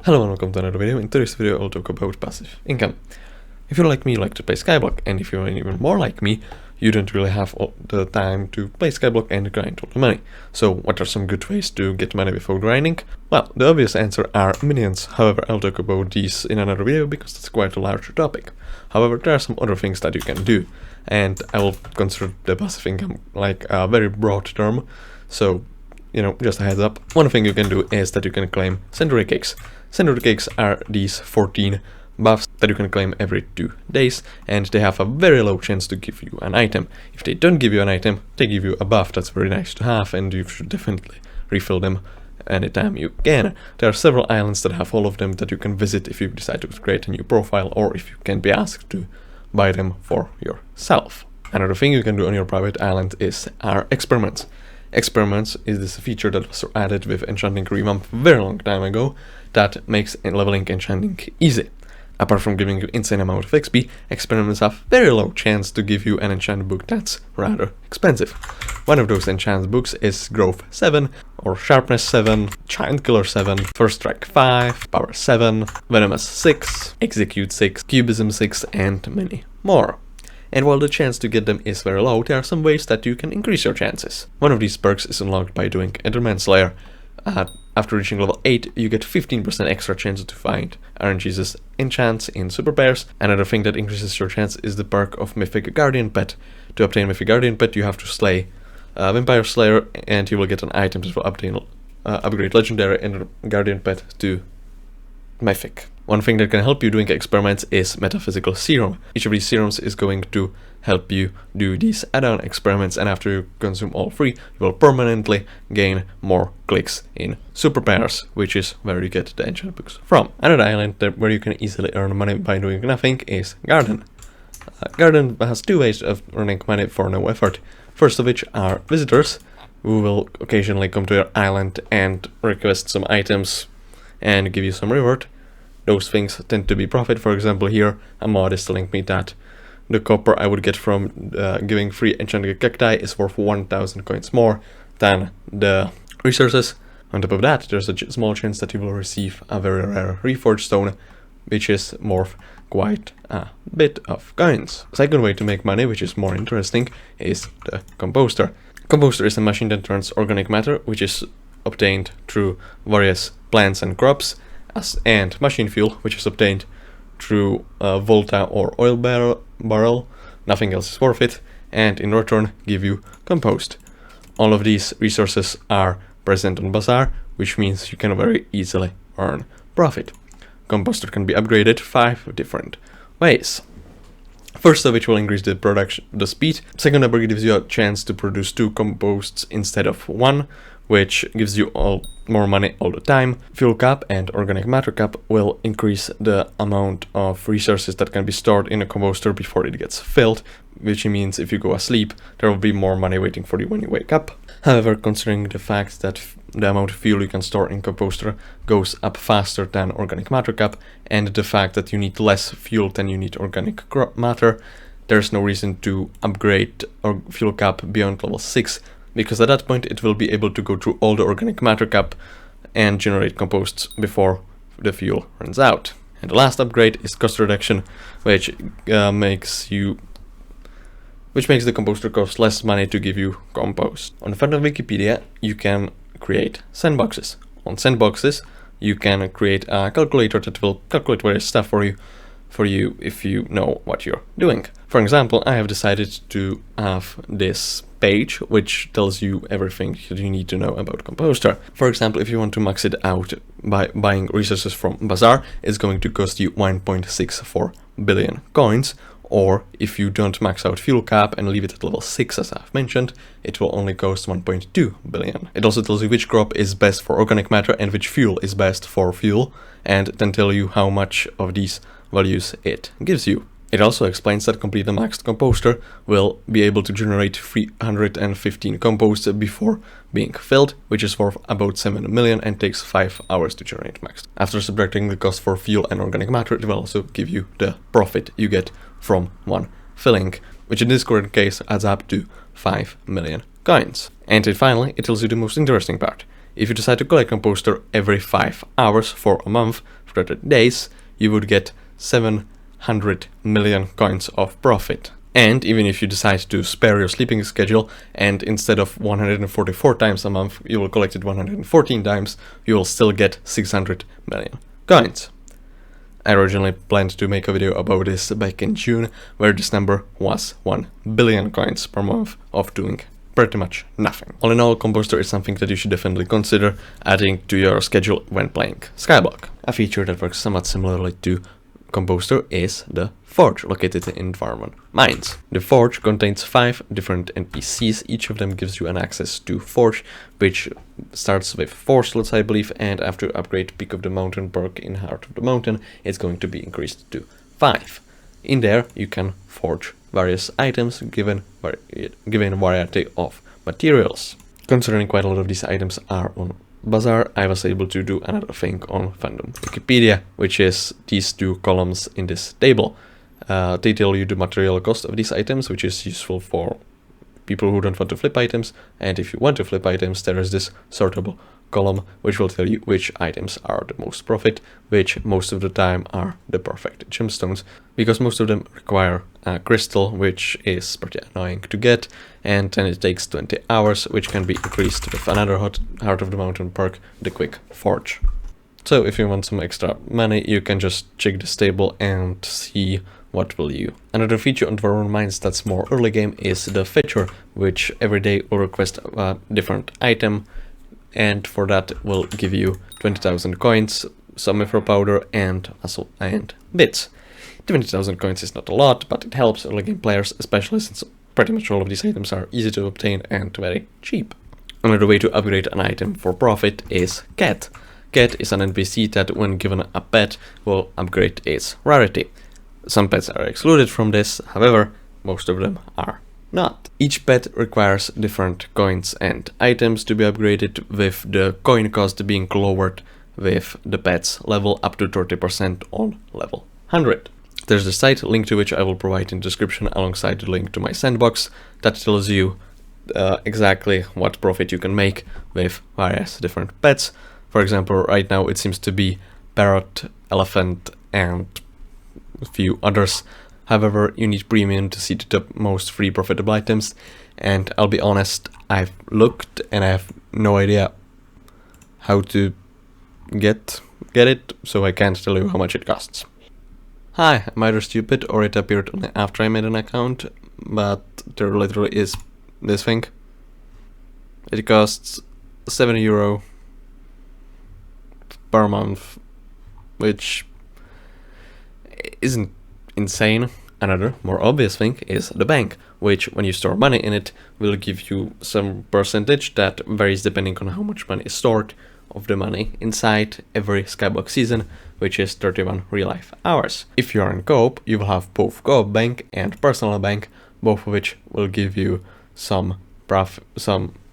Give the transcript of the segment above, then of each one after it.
Hello and welcome to another video. In today's video I'll talk about passive income. If you're like me, you like to play SkyBlock, and if you're even more like me, you don't really have all the time to play SkyBlock and grind all the money. So what are some good ways to get money without grinding? Well, the obvious answer are minions. However, I'll talk about these in another video because that's quite a larger topic. However, there are some other things that you can do, and I will consider the passive income like a very broad term. So, you know, just a heads up. One thing you can do is that you can claim century cakes. Century cakes are these 14 buffs that you can claim every 2 days, and they have a very low chance to give you an item. If they don't give you an item, they give you a buff that's very nice to have, and you should definitely refill them anytime you can. There are several islands that have all of them that you can visit if you decide to create a new profile, or if you can be asked to buy them for yourself. Another thing you can do on your private island is experiments. Experiments is this feature that was added with enchanting revamp a very long time ago that makes leveling enchanting easy. Apart from giving you insane amount of XP, experiments have very low chance to give you an enchant book that's rather expensive. One of those enchant books is Growth 7, or Sharpness 7, Giant Killer 7, First Strike 5, Power 7, Venomous 6, Execute 6, Cubism 6, and many more. And while the chance to get them is very low, there are some ways that you can increase your chances. One of these perks is unlocked by doing Enderman Slayer. After reaching level 8, you get 15% extra chance to find RNG's enchants in super pairs. Another thing that increases your chance is the perk of Mythic Guardian Pet. To obtain Mythic Guardian Pet, you have to slay Vampire Slayer, and you will get an item that will upgrade Legendary and Guardian Pet to Mythic. One thing that can help you doing experiments is Metaphysical Serum. Each of these serums is going to help you do these add-on experiments, and after you consume all 3, you will permanently gain more clicks in super pairs, which is where you get the enchant books from. Another island where you can easily earn money by doing nothing is Garden. Garden has 2 ways of earning money for no effort. First of which are visitors, who will occasionally come to your island and request some items and give you some reward. Those things tend to be profit. For example, here a mod is telling me that the copper I would get from giving free enchanted cacti is worth 1000 coins more than the resources. On top of that, there's a small chance that you will receive a very rare reforged stone, which is worth quite a bit of coins. Second way to make money, which is more interesting, is the composter. Composter is a machine that turns organic matter, which is obtained through various plants and crops, and machine fuel, which is obtained through Volta or oil barrel. Nothing else is worth it, and in return give you compost. All of these resources are present on Bazaar, which means you can very easily earn profit. Composter can be upgraded 5 different ways. First of which will increase the speed. Second upgrade gives you a chance to produce 2 composts instead of 1, which gives you more money all the time. Fuel cap and organic matter cap will increase the amount of resources that can be stored in a composter before it gets filled, which means if you go asleep, there will be more money waiting for you when you wake up. However, considering the fact that the amount of fuel you can store in composter goes up faster than organic matter cap, and the fact that you need less fuel than you need organic matter, there's no reason to upgrade or fuel cap beyond level 6, because at that point it will be able to go through all the organic matter cap and generate composts before the fuel runs out. And the last upgrade is cost reduction, which makes the composter cost less money to give you compost. On the front of Wikipedia, you can create sandboxes. On sandboxes, you can create a calculator that will calculate various stuff for you if you know what you're doing. For example, I have decided to have this page which tells you everything that you need to know about composter. For example, if you want to max it out by buying resources from Bazaar, it's going to cost you 1.64 billion coins, or if you don't max out fuel cap and leave it at level 6 as I've mentioned, it will only cost 1.2 billion. It also tells you which crop is best for organic matter and which fuel is best for fuel, and then tell you how much of these values it gives you. It also explains that complete the maxed composter will be able to generate 315 composts before being filled, which is worth about 7 million and takes 5 hours to generate maxed. After subtracting the cost for fuel and organic matter, it will also give you the profit you get from one filling, which in this current case adds up to 5 million coins. And then finally, it tells you the most interesting part. If you decide to collect Composer every 5 hours for a month, for 30 days, you would get 700 million coins of profit. And even if you decide to spare your sleeping schedule and instead of 144 times a month you will collect it 114 times, you will still get 600 million coins. I originally planned to make a video about this back in June, where this number was 1 billion coins per month of doing pretty much nothing. All in all, Composer is something that you should definitely consider adding to your schedule when playing SkyBlock. A feature that works somewhat similarly to Composer is the Forge, located in Environment Mines. The Forge contains 5 different NPCs, each of them gives you an access to Forge, which starts with 4 slots I believe, and after you upgrade Peak of the Mountain perk in Heart of the Mountain, it's going to be increased to 5. In there you can forge various items given a variety of materials. Considering quite a lot of these items are on Bazaar, I was able to do another thing on Fandom Wikipedia, which is these 2 columns in this table. They tell you the material cost of these items, which is useful for people who don't want to flip items, and if you want to flip items, there is this sortable column which will tell you which items are the most profit, which most of the time are the perfect gemstones, because most of them require a crystal, which is pretty annoying to get, and then it takes 20 hours, which can be increased with another Heart of the Mountain perk, the Quick Forge. So if you want some extra money, you can just check this table and see what will you. Another feature on Environment Mines that's more early game is the Fetcher, which every day will request a different item, and for that will give you 20,000 coins, some Mithril powder, and muscle and bits. 20,000 coins is not a lot, but it helps early game players, especially since pretty much all of these items are easy to obtain and very cheap. Another way to upgrade an item for profit is Cat. Cat is an NPC that, when given a pet, will upgrade its rarity. Some pets are excluded from this, however, most of them are not. Each pet requires different coins and items to be upgraded, with the coin cost being lowered with the pet's level up to 30% on level 100. There's the site, link to which I will provide in the description alongside the link to my sandbox, that tells you exactly what profit you can make with various different pets. For example, right now it seems to be parrot, elephant, and a few others. However, you need premium to see the top most free profitable items, and I'll be honest, I've looked and I have no idea how to get it, so I can't tell you how much it costs. Hi, I'm either stupid or it appeared only after I made an account, but there literally is this thing. It costs €7 per month, which isn't insane. Another more obvious thing is the bank, which when you store money in it will give you some percentage that varies depending on how much money is stored of the money inside every SkyBlock season, which is 31 real life hours. If you are in co-op, you will have both co-op bank and personal bank, both of which will give you some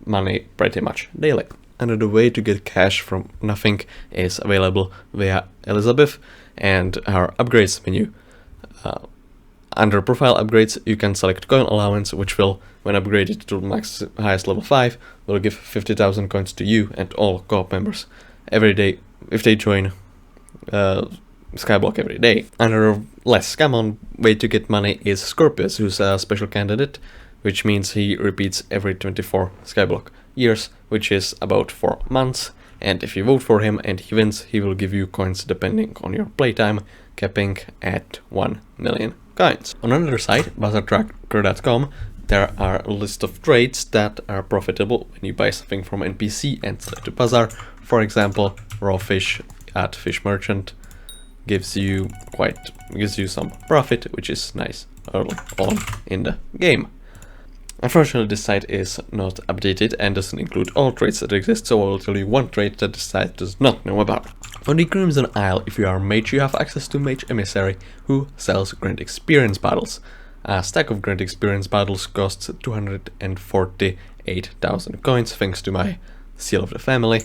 money pretty much daily. Another way to get cash from nothing is available via Elizabeth and her upgrades menu. Under profile upgrades, you can select coin allowance, which will, when upgraded to max highest level 5, will give 50,000 coins to you and all co-op members every day if they join SkyBlock every day. Another less common way to get money is Scorpius, who's a special candidate, which means he repeats every 24 SkyBlock years, which is about 4 months, and if you vote for him and he wins, he will give you coins depending on your playtime, capping at 1 million coins. On another site, BazarTracker.com, there are a list of trades that are profitable when you buy something from NPC and sell it to Bazaar. For example, raw fish at Fish Merchant gives you some profit, which is nice early on in the game. Unfortunately, this site is not updated and doesn't include all trades that exist, so I will tell you one trade that the site does not know about. On the Crimson Isle, if you are a mage, you have access to Mage Emissary, who sells Grand Experience Battles. A stack of Grand Experience Battles costs 248,000 coins, thanks to my Seal of the Family,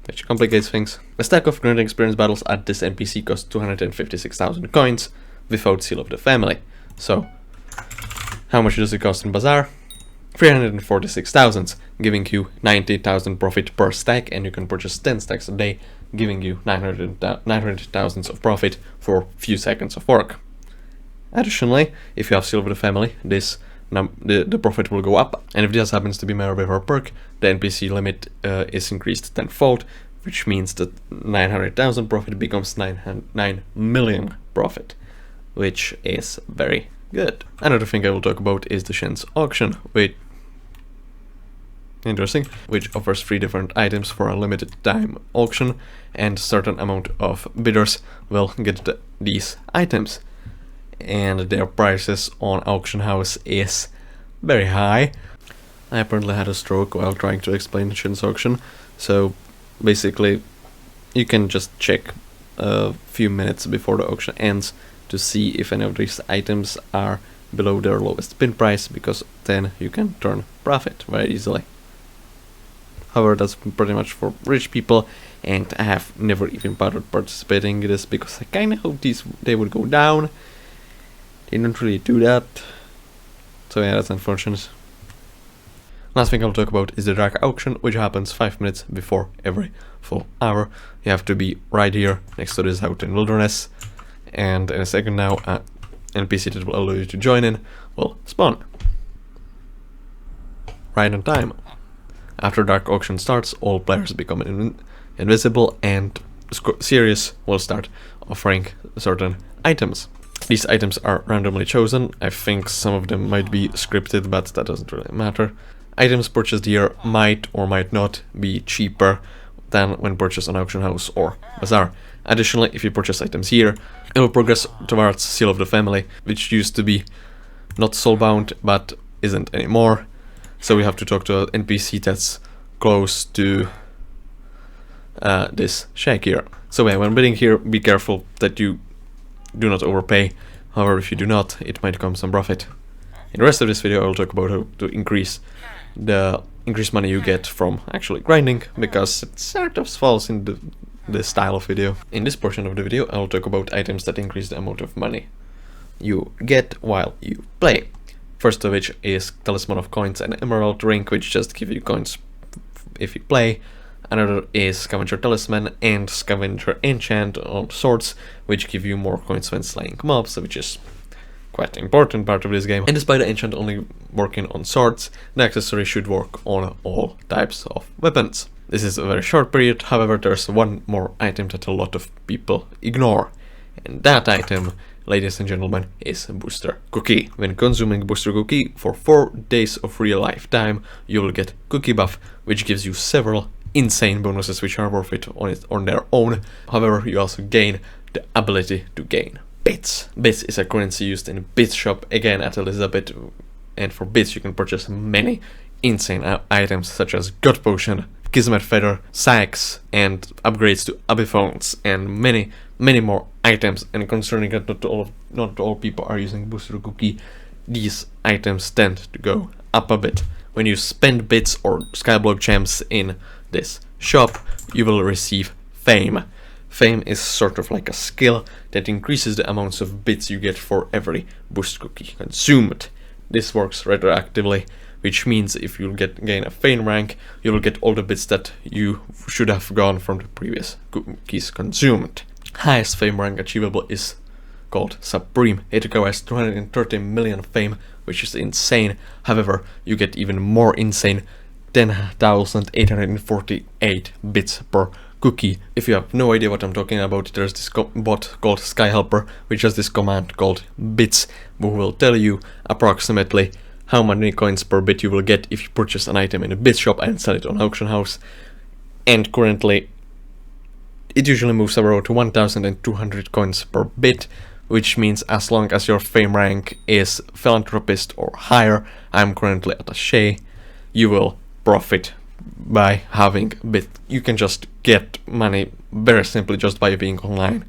which complicates things. A stack of Grand Experience Battles at this NPC costs 256,000 coins, without Seal of the Family. So, how much does it cost in Bazaar? 346,000, giving you 90,000 profit per stack, and you can purchase 10 stacks a day, giving you 900,000 of profit for few seconds of work. Additionally, if you have Seal of the Family, the profit will go up, and if this happens to be Melee or perk, the NPC limit is increased tenfold, which means that 900,000 profit becomes 9 million profit, which is very good. Another thing I will talk about is the Shen's auction, which offers 3 different items for a limited time auction, and a certain amount of bidders will get these items. And their prices on auction house is very high. I apparently had a stroke while trying to explain Shen's auction, so basically you can just check a few minutes before the auction ends to see if any of these items are below their lowest bid price, because then you can turn profit very easily. However, that's pretty much for rich people, and I have never even bothered participating in this because I kinda hoped they would go down. They don't really do that, so yeah, that's unfortunate. Last thing I'll talk about is the dark auction, which happens 5 minutes before every full hour. You have to be right here next to this out in wilderness, and in a second now, NPC that will allow you to join in will spawn. Right on time. After dark auction starts, all players become invisible, and series will start offering certain items. These items are randomly chosen. I think some of them might be scripted, but that doesn't really matter. Items purchased here might or might not be cheaper than when purchased on auction house or bazaar. Additionally, if you purchase items here, it will progress towards Seal of the Family, which used to be not soulbound but isn't anymore. So we have to talk to an NPC that's close to this shack here. So yeah, when bidding here, be careful that you do not overpay. However, if you do not, it might come some profit. In the rest of this video, I will talk about how to increase money you get from actually grinding, because it sort of falls in this style of video. In this portion of the video, I will talk about items that increase the amount of money you get while you play. First of which is Talisman of Coins and Emerald Ring, which just give you coins if you play. Another is Scavenger Talisman and Scavenger Enchant on Swords, which give you more coins when slaying mobs, which is quite an important part of this game. And despite the enchant only working on swords, the accessory should work on all types of weapons. This is a very short period, however there's one more item that a lot of people ignore. And that item, ladies and gentlemen, is Booster Cookie. When consuming Booster Cookie for 4 days of real life time, you will get Cookie Buff, which gives you several insane bonuses which are worth it on their own. However, you also gain the ability to gain bits. Bits is a currency used in a bit shop, again at Elizabeth, and for bits you can purchase many insane items such as God Potion, Kismet Feather, sacks, and upgrades to Abiphones, and many more items. And concerning that not all people are using Booster Cookie, these items tend to go up a bit. When you spend bits or SkyBlock gems in this shop, you will receive fame. Fame is sort of like a skill that increases the amounts of bits you get for every Boost Cookie consumed. This works retroactively, which means if you gain a fame rank, you will get all the bits that you should have gone from the previous cookies consumed. Highest fame rank achievable is called Supreme. It requires 230 million fame, which is insane. However, you get even more insane 10,848 bits per cookie. If you have no idea what I'm talking about, there's this bot called Skyhelper, which has this command called bits, who will tell you approximately how many coins per bit you will get if you purchase an item in a bit shop and sell it on auction house. And currently it usually moves around to 1,200 coins per bit, which means as long as your fame rank is philanthropist or higher, I'm currently at a Shay, you will profit by having bit. You can just get money very simply just by being online.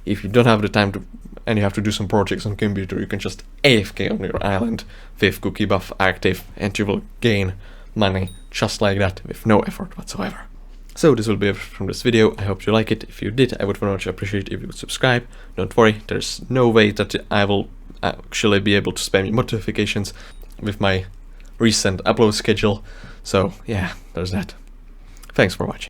If you don't have the time to and you have to do some projects on computer, you can just AFK on your island with Cookie Buff active and you will gain money just like that with no effort whatsoever. So this will be it from this video. I hope you like it. If you did, I would very much appreciate if you would subscribe. Don't worry, there's no way that I will actually be able to spam you notifications with my recent upload schedule. So yeah, there's that. Thanks for watching.